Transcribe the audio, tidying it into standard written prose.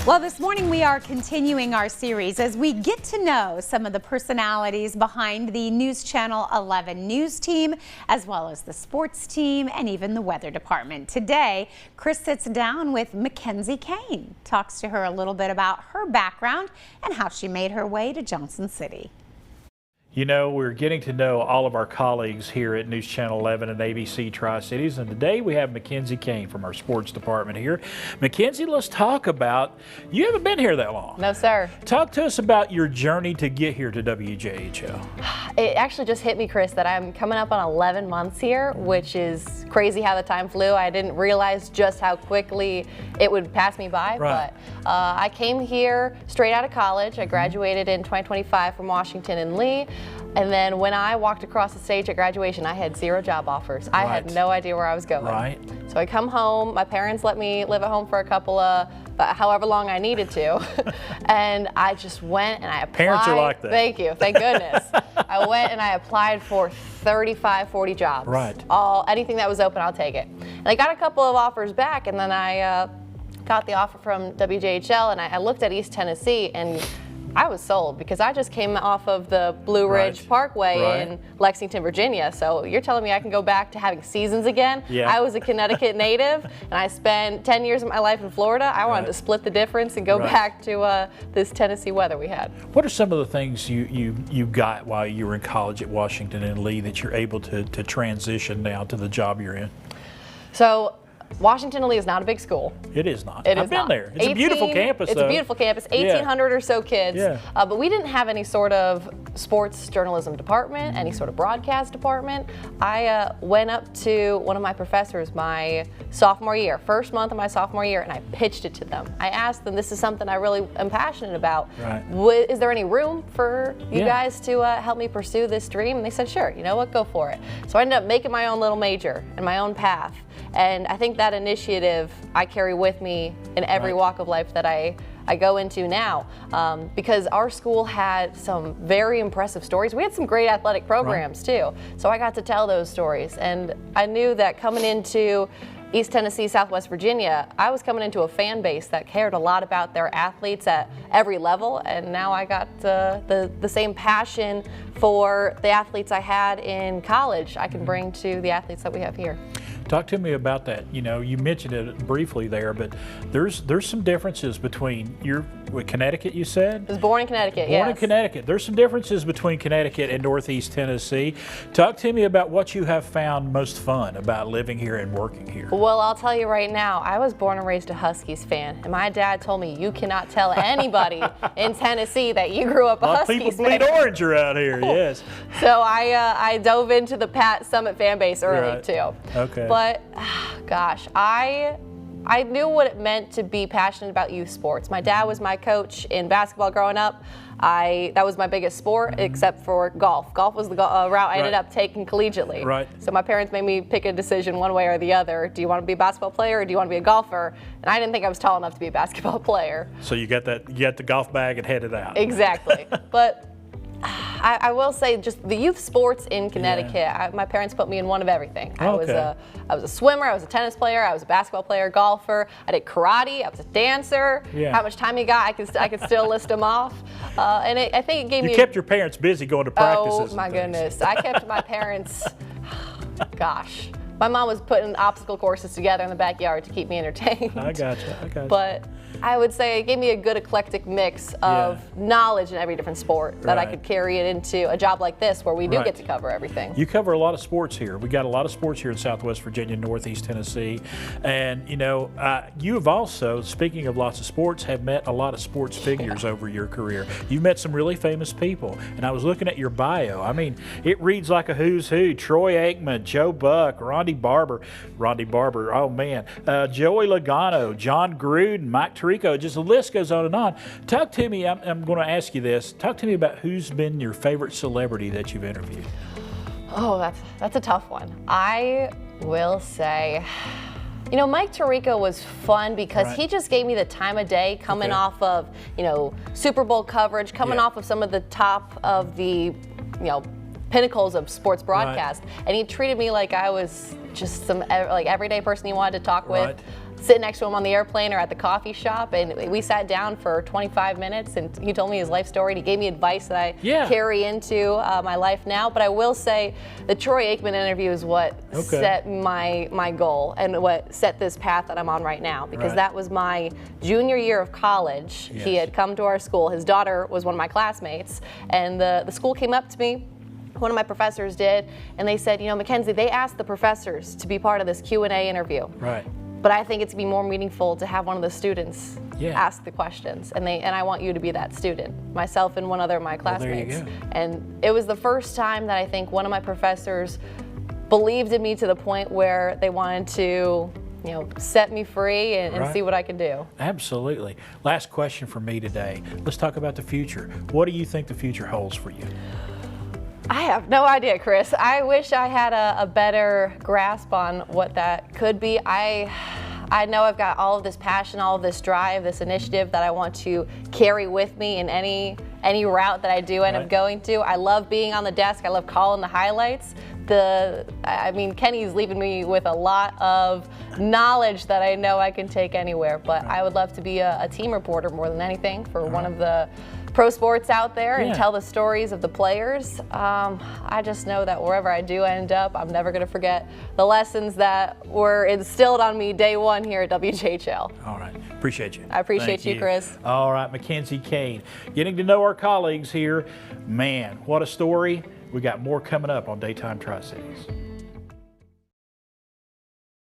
Well, this morning we are continuing our series as we get to know some of the personalities behind the News Channel 11 news team, as well as the sports team and even the weather department. Today, Chris sits down with Mckenzie Kane, talks to her a little bit about her background and how she made her way to Johnson City. You know, we're getting to know all of our colleagues here at News Channel 11 and ABC Tri-Cities, and today we have Mckenzie Kane from our sports department here. Mckenzie, let's talk about, you haven't been here that long. No, sir. Talk to us about your journey to get here to WJHL. It actually just hit me, Chris, that I'm coming up on 11 months here, which is crazy how the time flew. I didn't realize just how quickly it would pass me by, right. But I came here straight out of college. I graduated in 2025 from Washington and Lee. And then when I walked across the stage at graduation, I had 0 job offers. I had no idea where I was going. Right. So I come home, my parents let me live at home for a couple of, however long I needed to. And I just went and I applied. Parents are like that. Thank you, thank goodness. I went and I applied for 35, 40 jobs. Right. Anything that was open, I'll take it. And I got a couple of offers back, and then I got the offer from WJHL, and I looked at East Tennessee, and I was sold because I just came off of the Blue Ridge Parkway in Lexington, Virginia. So you're telling me I can go back to having seasons again? Yeah. I was a Connecticut native, and I spent 10 years of my life in Florida. I wanted to split the difference and go back to this Tennessee weather we had. What are some of the things you got while you were in college at Washington and Lee that you're able to transition now to the job you're in? So Washington and Lee is not a big school. It is not. I've been there. It's a beautiful campus, It's a beautiful campus, 1,800 or so kids. Yeah. But we didn't have any sort of sports journalism department, any sort of broadcast department. I went up to one of my professors my sophomore year, first month of my sophomore year, and I pitched it to them. I asked them, this is something I really am passionate about. Right. Is there any room for you guys to help me pursue this dream? And they said, sure, you know what, go for it. So I ended up making my own little major and my own path. And I think that initiative I carry with me in every walk of life that I go into now, because our school had some very impressive stories. We had some great athletic programs too. So I got to tell those stories, and I knew that coming into East Tennessee, Southwest Virginia, I was coming into a fan base that cared a lot about their athletes at every level, and now I got the same passion for the athletes I had in college I can bring to the athletes that we have here. Talk to me about that. You know, you mentioned it briefly there, but there's some differences between Connecticut, you said? I was born in Connecticut, Born in Connecticut. There's some differences between Connecticut and Northeast Tennessee. Talk to me about what you have found most fun about living here and working here. Well, I'll tell you right now, I was born and raised a Huskies fan, and my dad told me you cannot tell anybody in Tennessee that you grew up a Huskies fan. People bleed orange around here, yes. So I dove into the Pat Summit fan base early too. Okay. But gosh, I knew what it meant to be passionate about youth sports. My dad was my coach in basketball growing up. That was my biggest sport, except for golf. Golf was the route I ended up taking collegiately. Right. So my parents made me pick a decision one way or the other. Do you want to be a basketball player or do you want to be a golfer? And I didn't think I was tall enough to be a basketball player. So you got the golf bag and headed out. Exactly. But I will say, just the youth sports in Connecticut, my parents put me in one of everything. I was a swimmer, I was a tennis player, I was a basketball player, golfer, I did karate, I was a dancer. How much time you got, I could still list them off. And I think it gave me... You kept your parents busy going to practices. Oh my goodness. I kept my parents, gosh. My mom was putting obstacle courses together in the backyard to keep me entertained. I gotcha. But I would say it gave me a good eclectic mix of knowledge in every different sport that I could carry it into a job like this where we do get to cover everything. You cover a lot of sports here. We got a lot of sports here in Southwest Virginia, Northeast Tennessee. And, you know, you have also, speaking of lots of sports, have met a lot of sports figures over your career. You've met some really famous people. And I was looking at your bio. I mean, it reads like a who's who. Troy Aikman, Joe Buck, Ronnie Barber, oh man, Joey Logano, John Gruden, Mike Tirico, just the list goes on and on. Talk to me, I'm going to ask you this, talk to me about who's been your favorite celebrity that you've interviewed. Oh, that's a tough one. I will say, you know, Mike Tirico was fun because he just gave me the time of day coming off of, you know, Super Bowl coverage, coming off of some of the top of the, you know, pinnacles of sports broadcast, and he treated me like I was just some everyday person he wanted to talk with. sit next to him on the airplane or at the coffee shop, and we sat down for 25 minutes, and he told me his life story, and he gave me advice that I carry into my life now. But I will say the Troy Aikman interview is what set my goal and what set this path that I'm on right now, because that was my junior year of college. He had come to our school. His daughter was one of my classmates, and the school came up to me. One of my professors did, and they said, you know, Mckenzie, they asked the professors to be part of this Q&A interview. Right. But I think it's be more meaningful to have one of the students ask the questions, and I want you to be that student, myself and one other of my classmates. Well, there you go. And it was the first time that I think one of my professors believed in me to the point where they wanted to, you know, set me free and see what I can do. Absolutely. Last question for me today. Let's talk about the future. What do you think the future holds for you? I have no idea, Chris. I wish I had a better grasp on what that could be. I know I've got all of this passion, all of this drive, this initiative that I want to carry with me in any route that I do end up going to. I love being on the desk. I love calling the highlights. I mean, Kenny's leaving me with a lot of knowledge that I know I can take anywhere, but I would love to be a team reporter more than anything for one of the pro sports out there and tell the stories of the players. I just know that wherever I do end up, I'm never going to forget the lessons that were instilled on me day one here at WJHL. All right. Appreciate you. I appreciate you, Chris. All right, Mckenzie Kane. Getting to know our colleagues here. Man, what a story. We got more coming up on Daytime Tri-Cities.